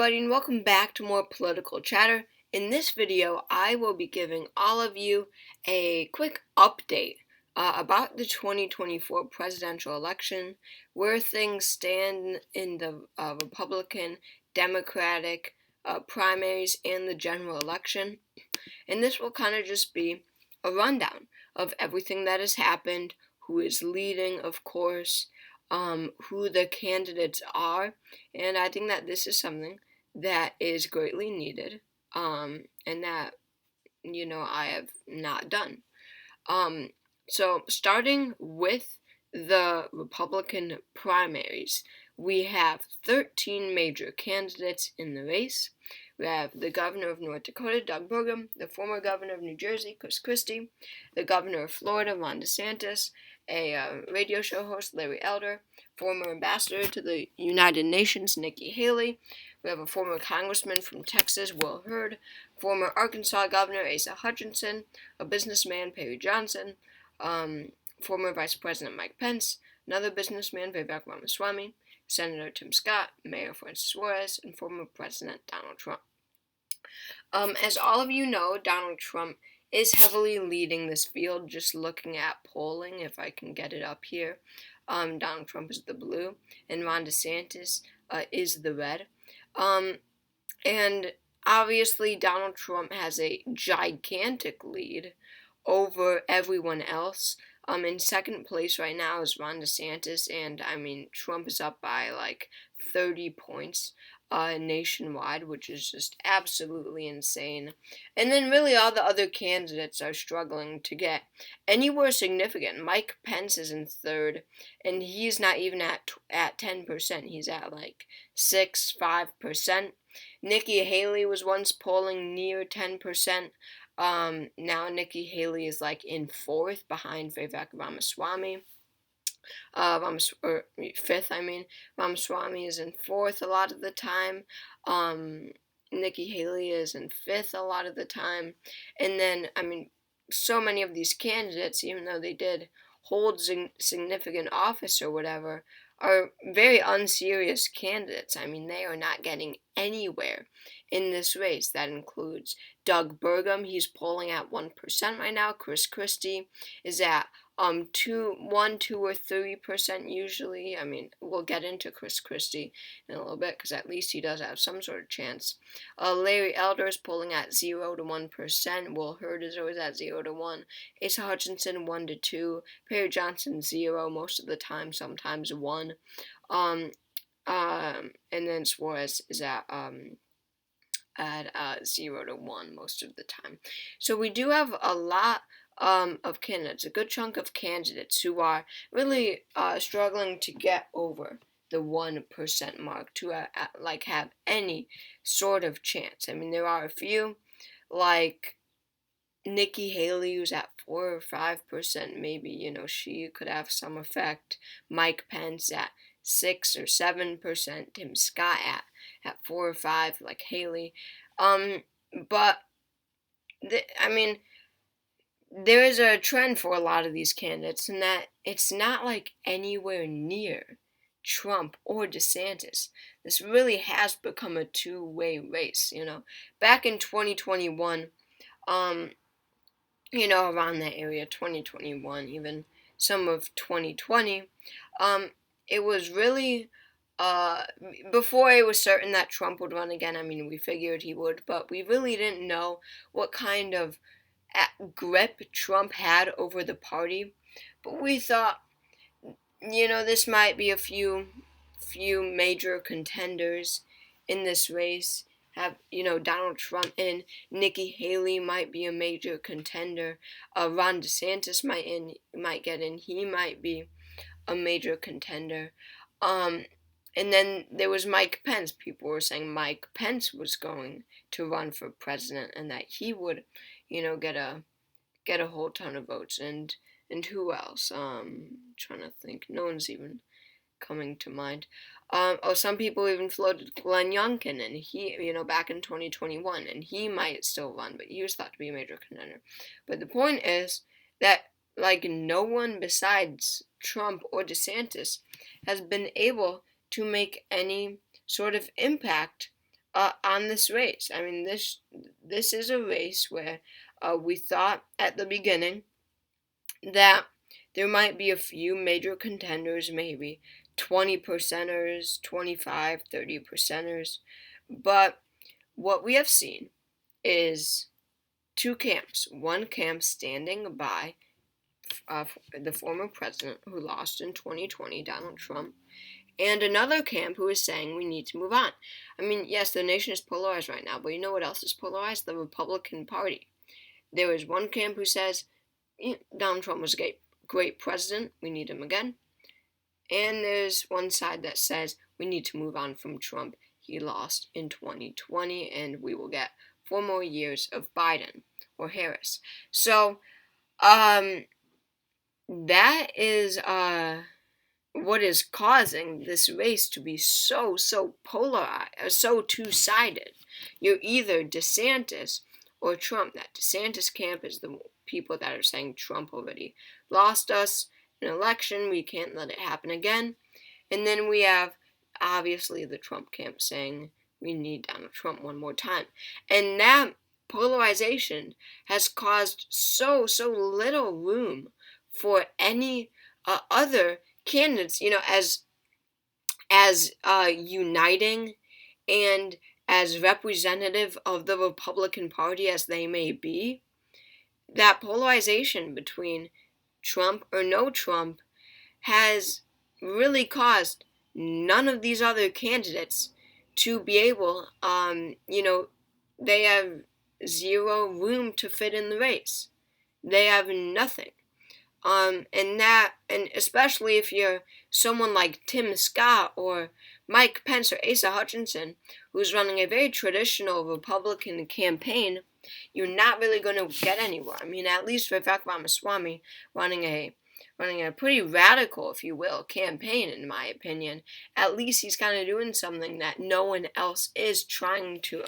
Everybody, and welcome back to more political chatter. In this video, I will be giving all of you a quick update about the 2024 presidential election, where things stand in the Republican, Democratic primaries, and the general election. And this will kind of just be a rundown of everything that has happened, who is leading, of course, who the candidates are, and I think that this is something that is greatly needed, and that, I have not done. So starting with the Republican primaries, we have 13 major candidates in the race. We have the governor of North Dakota, Doug Burgum, the former governor of New Jersey, Chris Christie, the governor of Florida, Ron DeSantis, a radio show host, Larry Elder, former ambassador to the United Nations, Nikki Haley. We have a former congressman from Texas, Will Hurd, former Arkansas governor, Asa Hutchinson, a businessman, Perry Johnson, former Vice President Mike Pence, another businessman, Vivek Ramaswamy, Senator Tim Scott, Mayor Francis Suarez, and former President Donald Trump. As all of you know, Donald Trump is heavily leading this field. Just looking at polling, if I can get it up here, Donald Trump is the blue, and Ron DeSantis is the red. And obviously, Donald Trump has a gigantic lead over everyone else. In second place right now is Ron DeSantis, and Trump is up by like 30 points nationwide, which is just absolutely insane. And then really all the other candidates are struggling to get anywhere significant. Mike Pence is in third, and he's not even at 10%. He's at like 5%. Nikki Haley was once polling near 10%. Now Nikki Haley is like in fourth behind Vivek Ramaswamy. Fifth, Ramaswamy is in fourth a lot of the time. Nikki Haley is in fifth a lot of the time. And then, so many of these candidates, even though they did hold significant office or whatever, are very unserious candidates. They are not getting anywhere in this race. That includes Doug Burgum. He's polling at 1% right now. Chris Christie is at 2, 2 or 3% usually. We'll get into Chris Christie in a little bit because at least he does have some sort of chance. Larry Elder is polling at 0 to 1%. Will Hurd is always at 0 to 1. Asa Hutchinson 1 to 2. Perry Johnson 0 most of the time, sometimes 1. And then Suarez is at 0 to 1 most of the time. So we do have a lot of candidates, a good chunk of candidates who are really struggling to get over the 1% mark to have any sort of chance. There are a few, like Nikki Haley, who's at 4 or 5%, maybe, she could have some effect. Mike Pence at 6 or 7%, Tim Scott at 4 or 5, like Haley. But there is a trend for a lot of these candidates, and that it's not like anywhere near Trump or DeSantis. This really has become a two-way race, Back in 2021, around that area, 2021, even some of 2020, it was really, before it was certain that Trump would run again. We figured he would, but we really didn't know what kind of grip Trump had over the party. But we thought, this might be a few major contenders in this race. Have, Donald Trump and Nikki Haley might be a major contender. Ron DeSantis might get in. He might be a major contender. And then there was Mike Pence. People were saying Mike Pence was going to run for president and that he would, get a whole ton of votes. And who else? Trying to think. No one's even coming to mind. Some people even floated Glenn Youngkin, and he, back in 2021, and he might still run, but he was thought to be a major contender. But the point is that, no one besides Trump or DeSantis has been able to make any sort of impact on this race. I mean, this is a race where we thought at the beginning that there might be a few major contenders, maybe 20 percenters, 25, 30 percenters, but what we have seen is two camps. One camp standing by the former president who lost in 2020, Donald Trump, and another camp who is saying we need to move on. I mean, yes, the nation is polarized right now, but you know what else is polarized? The Republican Party. There is one camp who says Donald Trump was a great president, we need him again. And there's one side that says we need to move on from Trump. He lost in 2020, and we will get 4 more years of Biden or Harris. So, that is what is causing this race to be so polarized, so two-sided. You're either DeSantis or Trump. That DeSantis camp is the people that are saying Trump already lost us an election, we can't let it happen again. And then we have, obviously, the Trump camp saying we need Donald Trump one more time. And that polarization has caused so little room for any other candidates, as uniting and as representative of the Republican Party as they may be. That polarization between Trump or no Trump has really caused none of these other candidates to be able, they have zero room to fit in the race. They have nothing. And especially if you're someone like Tim Scott or Mike Pence or Asa Hutchinson, who's running a very traditional Republican campaign, you're not really going to get anywhere. I mean, at least Vivek Ramaswamy running a pretty radical, if you will, campaign, in my opinion. At least he's kind of doing something that no one else is, trying to,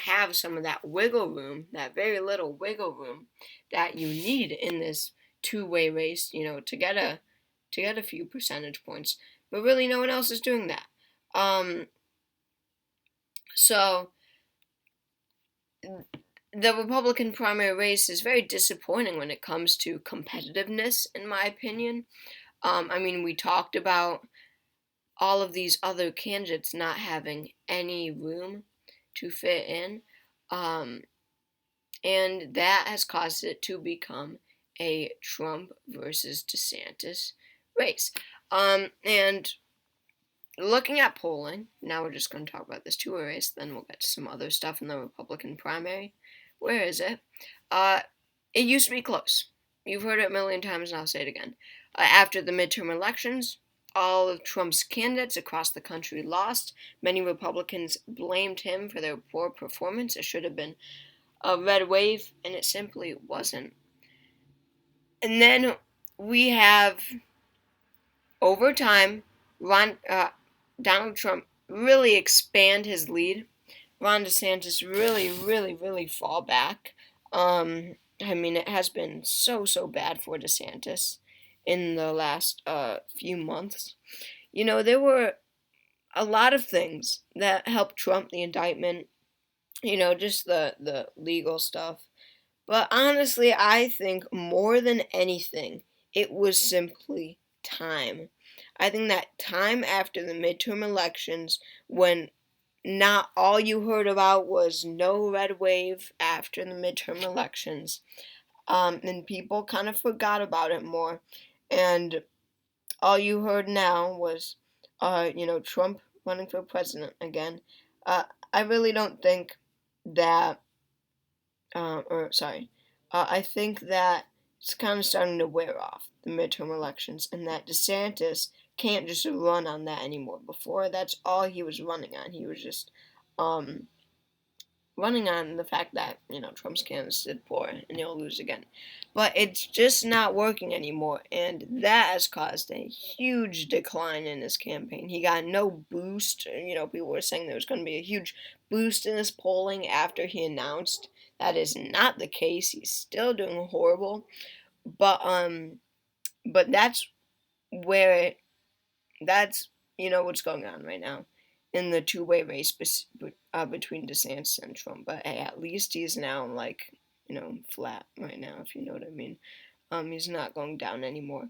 have some of that wiggle room, that very little wiggle room that you need in this two-way race, to get a few percentage points. But really, no one else is doing that. So the Republican primary race is very disappointing when it comes to competitiveness, in my opinion. I mean, we talked about all of these other candidates not having any room to fit in, and that has caused it to become a Trump versus DeSantis race. And looking at polling, now we're just going to talk about this two-way race, then we'll get to some other stuff in the Republican primary. Where is it? It used to be close. You've heard it a million times, and I'll say it again. After the midterm elections, all of Trump's candidates across the country lost. Many Republicans blamed him for their poor performance. It should have been a red wave, and it simply wasn't. And then we have, over time, Donald Trump really expand his lead. Ron DeSantis really fall back. I mean, it has been so bad for DeSantis in the last few months. There were a lot of things that helped trump the indictment, just the legal stuff. But honestly, I think more than anything, it was simply time. I think that time after the midterm elections, when not all you heard about was no red wave after the midterm elections, and people kind of forgot about it more, and all you heard now was, Trump running for president again. I really don't think that, I think that it's kind of starting to wear off, the midterm elections, and that DeSantis can't just run on that anymore. Before, that's all he was running on. He was just running on the fact that, Trump's candidates did poor and he'll lose again. But it's just not working anymore, and that has caused a huge decline in his campaign. He got no boost. People were saying there was going to be a huge boost in his polling after he announced. That is not the case. He's still doing horrible. But that's where that's what's going on right now. in the two-way race between DeSantis and Trump. But hey, at least he's now like, flat right now, if you know what I mean. He's not going down anymore.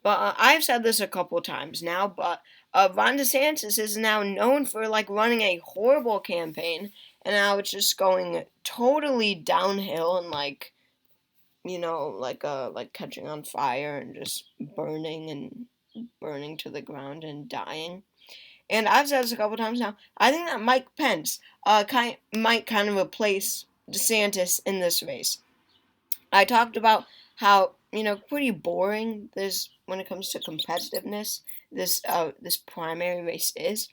But I've said this a couple times now, but Ron DeSantis is now known for like running a horrible campaign, and now it's just going totally downhill and like, like catching on fire and just burning to the ground and dying. And I've said this a couple times now. I think that Mike Pence might kind of replace DeSantis in this race. I talked about how pretty boring this when it comes to competitiveness this primary race is,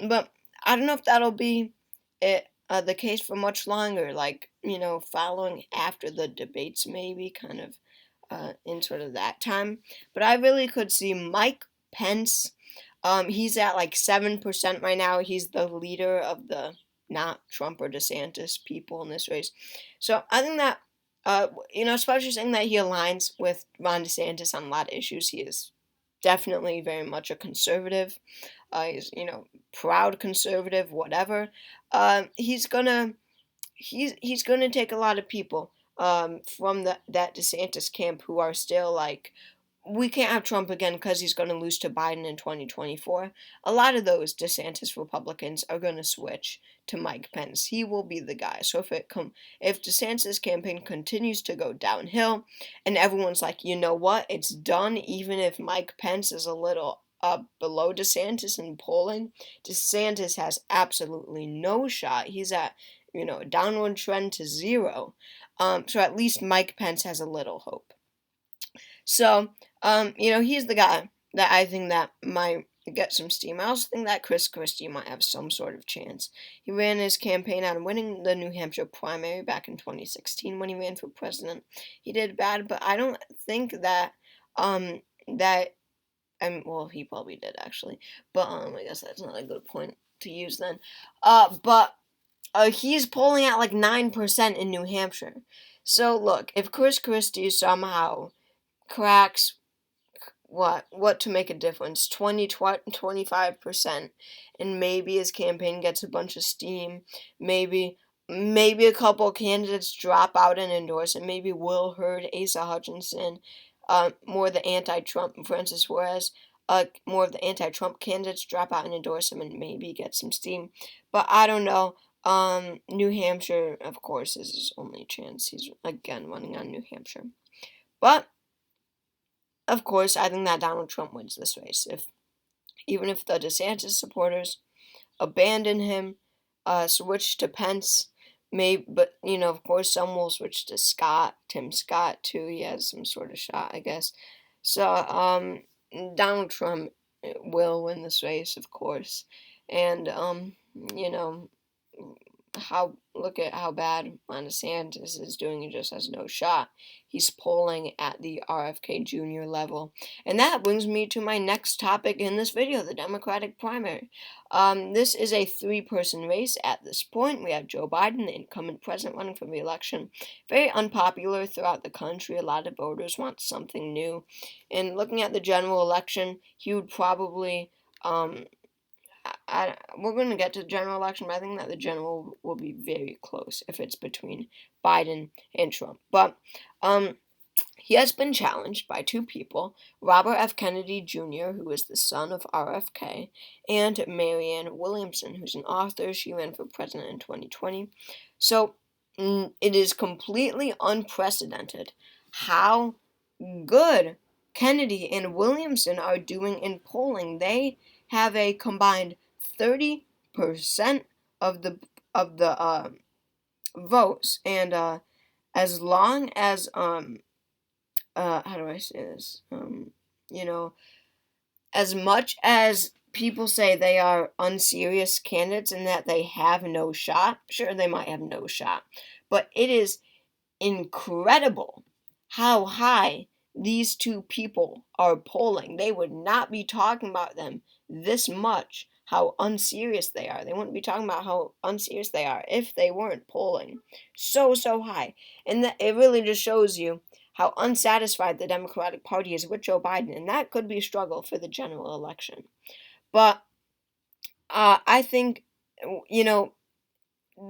but I don't know if that'll be the case for much longer. Like following after the debates, maybe kind of in sort of that time. But I really could see Mike Pence. He's at like 7% right now. He's the leader of the not Trump or DeSantis people in this race. So I think that, especially saying that he aligns with Ron DeSantis on a lot of issues. He is definitely very much a conservative. He's, proud conservative, whatever. He's gonna take a lot of people from that DeSantis camp who are still like, we can't have Trump again because he's going to lose to Biden in 2024. A lot of those DeSantis Republicans are going to switch to Mike Pence. He will be the guy. So if DeSantis' campaign continues to go downhill, and everyone's like, you know what, it's done, even if Mike Pence is a little below DeSantis in polling, DeSantis has absolutely no shot. He's at a downward trend to 0. So at least Mike Pence has a little hope. So, he's the guy that I think that might get some steam. I also think that Chris Christie might have some sort of chance. He ran his campaign on winning the New Hampshire primary back in 2016 when he ran for president. He did bad, but I don't think that, well, he probably did actually, but I guess that's not a good point to use then. But he's polling at like 9% in New Hampshire. So look, if Chris Christie somehow cracks what to make a difference, 25%, and maybe his campaign gets a bunch of steam, maybe a couple candidates drop out and endorse it, maybe Will Hurd, Asa Hutchinson, more the anti-Trump, Francis Suarez, more of the anti-Trump candidates drop out and endorse him and maybe get some steam, but I don't know. New Hampshire, of course, is his only chance. He's again running on New Hampshire, but of course, I think that Donald Trump wins this race. Even if the DeSantis supporters abandon him, switch to Pence, but of course, some will switch to Tim Scott too. He has some sort of shot, I guess. So, Donald Trump will win this race, of course, and you know, look at how bad Ron DeSantis is doing. He just has no shot. He's polling at the RFK Jr. level. And that brings me to my next topic in this video, the Democratic primary. This is a 3-person race at this point. We have Joe Biden, the incumbent president, running for re-election. Very unpopular throughout the country. A lot of voters want something new. And looking at the general election, he would probably we're going to get to the general election, but I think that the general will be very close if it's between Biden and Trump. But he has been challenged by 2 people, Robert F. Kennedy Jr., who is the son of RFK, and Marianne Williamson, who's an author. She ran for president in 2020. So it is completely unprecedented how good Kennedy and Williamson are doing in polling. They have a combined 30% of the votes, and as long as how do I say this? As much as people say they are unserious candidates and that they have no shot, sure, they might have no shot, but it is incredible how high these 2 people are polling. They would not be talking about them this much, how unserious they are. They wouldn't be talking about how unserious they are if they weren't polling so high. And that it really just shows you how unsatisfied the Democratic Party is with Joe Biden, and that could be a struggle for the general election. But I think,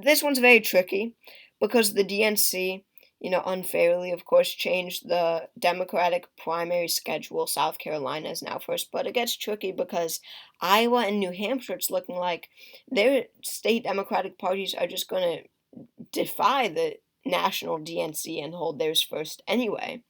this one's very tricky because the DNC, unfairly, of course, changed the Democratic primary schedule. South Carolina is now first, but it gets tricky because Iowa and New Hampshire, it's looking like their state Democratic parties are just going to defy the national DNC and hold theirs first anyway.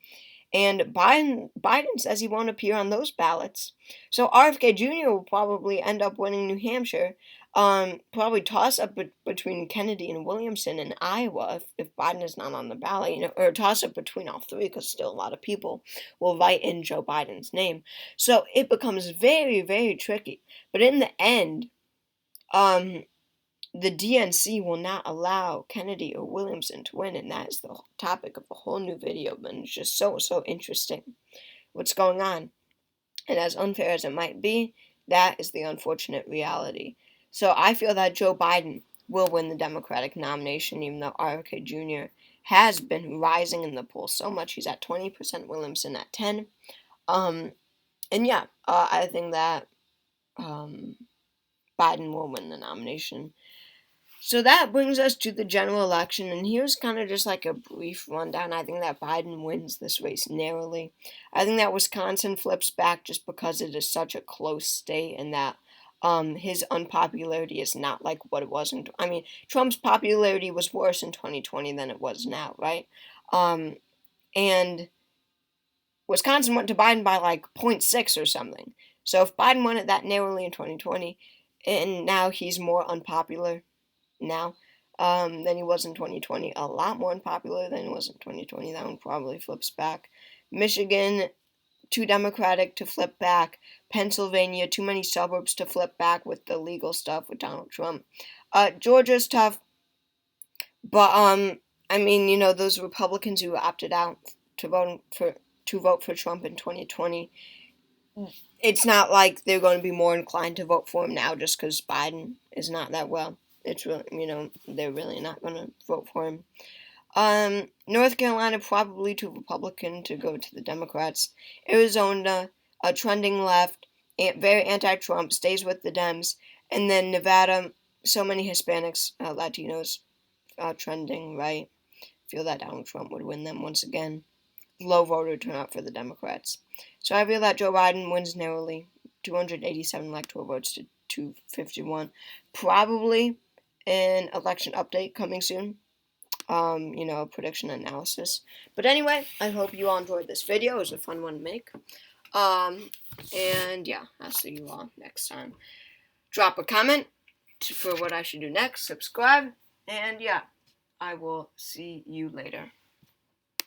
And Biden says he won't appear on those ballots. So RFK Jr. will probably end up winning New Hampshire. Probably toss up between Kennedy and Williamson in Iowa if Biden is not on the ballot, or toss up between all three because still a lot of people will write in Joe Biden's name. So it becomes very, very tricky. But in the end, um, the DNC will not allow Kennedy or Williamson to win, and that is the topic of a whole new video. But it's just so, so interesting what's going on. And as unfair as it might be, that is the unfortunate reality. So I feel that Joe Biden will win the Democratic nomination, even though RFK Jr. has been rising in the polls so much. He's at 20%, Williamson at 10. And yeah, I think that Biden will win the nomination. So that brings us to the general election, and here's kind of just like a brief rundown. I think that Biden wins this race narrowly. I think that Wisconsin flips back just because it is such a close state, and that his unpopularity is not like what it was in. I mean, Trump's popularity was worse in 2020 than it was now, right? And Wisconsin went to Biden by like 0.6 or something. So if Biden won it that narrowly in 2020, and now he's more unpopular now than he was in 2020. A lot more unpopular than he was in 2020. That one probably flips back. Michigan, too Democratic to flip back. Pennsylvania, too many suburbs to flip back with the legal stuff with Donald Trump. Georgia's tough, but I mean, those Republicans who opted out to vote for Trump in 2020. It's not like they're going to be more inclined to vote for him now just because Biden is not that well. It's really, they're really not going to vote for him. North Carolina probably too Republican to go to the Democrats. Arizona, trending left, very anti-Trump, stays with the Dems. And then Nevada, so many Hispanics, Latinos, trending right. Feel that Donald Trump would win them once again. Low voter turnout for the Democrats. So I feel that Joe Biden wins narrowly, 287 electoral votes to 251. Probably an election update coming soon. Prediction analysis. But anyway, I hope you all enjoyed this video. It was a fun one to make. And yeah, I'll see you all next time. Drop a comment for what I should do next. Subscribe. And yeah, I will see you later.